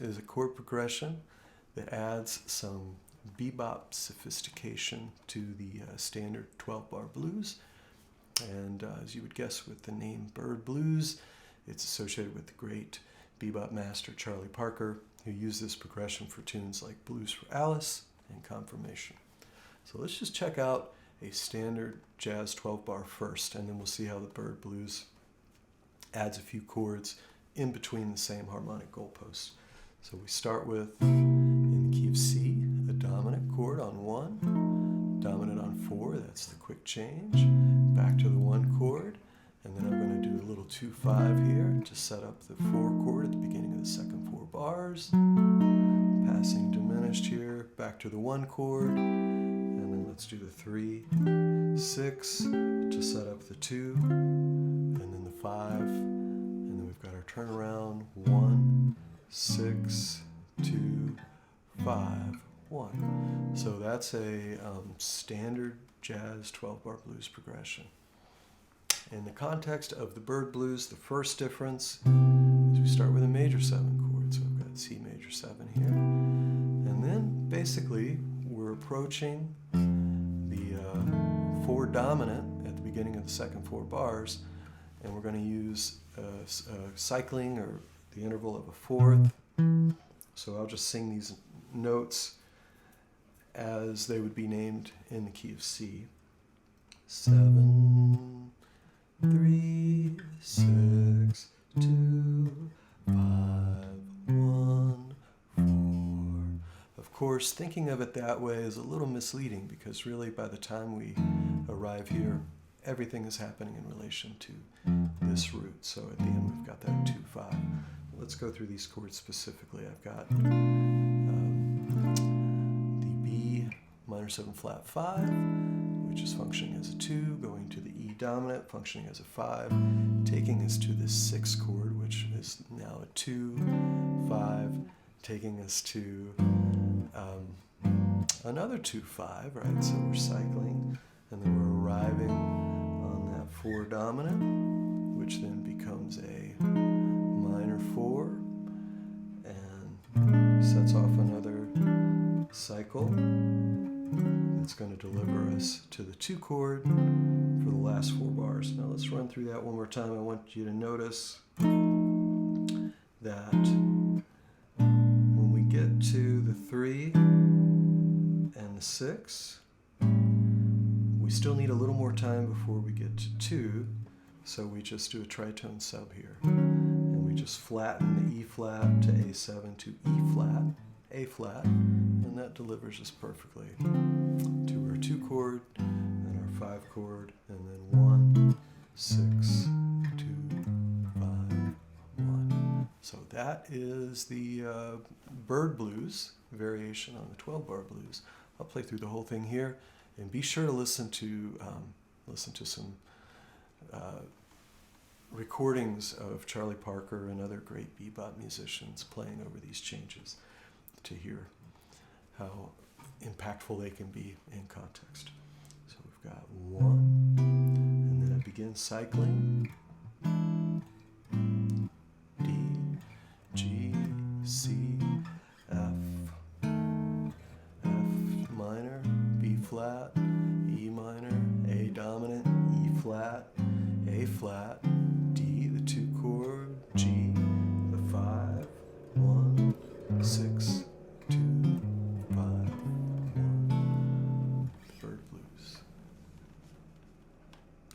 is a chord progression that adds some bebop sophistication to the standard 12-bar blues. And as you would guess with the name Bird Blues, it's associated with the great bebop master Charlie Parker, who used this progression for tunes like Blues for Alice and Confirmation. So let's just check out a standard jazz 12-bar first, and then we'll see how the Bird Blues adds a few chords in between the same harmonic goalposts. So we start with, in the key of C, a dominant chord on 1, dominant on 4, that's the quick change, back to the 1 chord, and then I'm going to do a little 2-5 here to set up the 4 chord at the beginning of the second 4 bars, passing diminished here, back to the 1 chord, and then let's do the 3, 6 to set up the 2, and then the 5, and then we've got our turnaround, 1, 6, 2, 5, 1. So that's a standard jazz 12-bar blues progression. In the context of the Bird Blues, the first difference is we start with a major 7 chord. So I've got C major 7 here. And then basically we're approaching the 4 dominant at the beginning of the second 4 bars, and we're going to use cycling, or the interval of a fourth. So I'll just sing these notes as they would be named in the key of C. 7, 3, 6, 2, 5, 1, 4. Of course, thinking of it that way is a little misleading, because really by the time we arrive here, everything is happening in relation to this root. So at the end we've got that 2, 5. Let's go through these chords specifically. I've got the B minor 7 flat 5, which is functioning as a 2, going to the E dominant, functioning as a 5, taking us to this 6 chord, which is now a 2, 5, taking us to another 2, 5, right? So we're cycling, and then we're arriving on that 4 dominant, which then becomes a minor 4, and sets off another cycle that's going to deliver us to the 2 chord for the last 4 bars. Now let's run through that one more time. I want you to notice that when we get to the 3 and the 6, we still need a little more time before we get to 2, so we just do a tritone sub here. And we just flatten the E flat to A7 to E flat, A flat, and that delivers us perfectly to our 2 chord, and our 5 chord, and then 1, 6, 2, 5, 1. So that is the Bird Blues variation on the 12-bar blues. I'll play through the whole thing here, and be sure to listen to some recordings of Charlie Parker and other great bebop musicians playing over these changes to hear how impactful they can be in context. So we've got 1, and then I begin cycling. D, G, C, F, F minor, B flat, E minor, A dominant, E flat, A flat,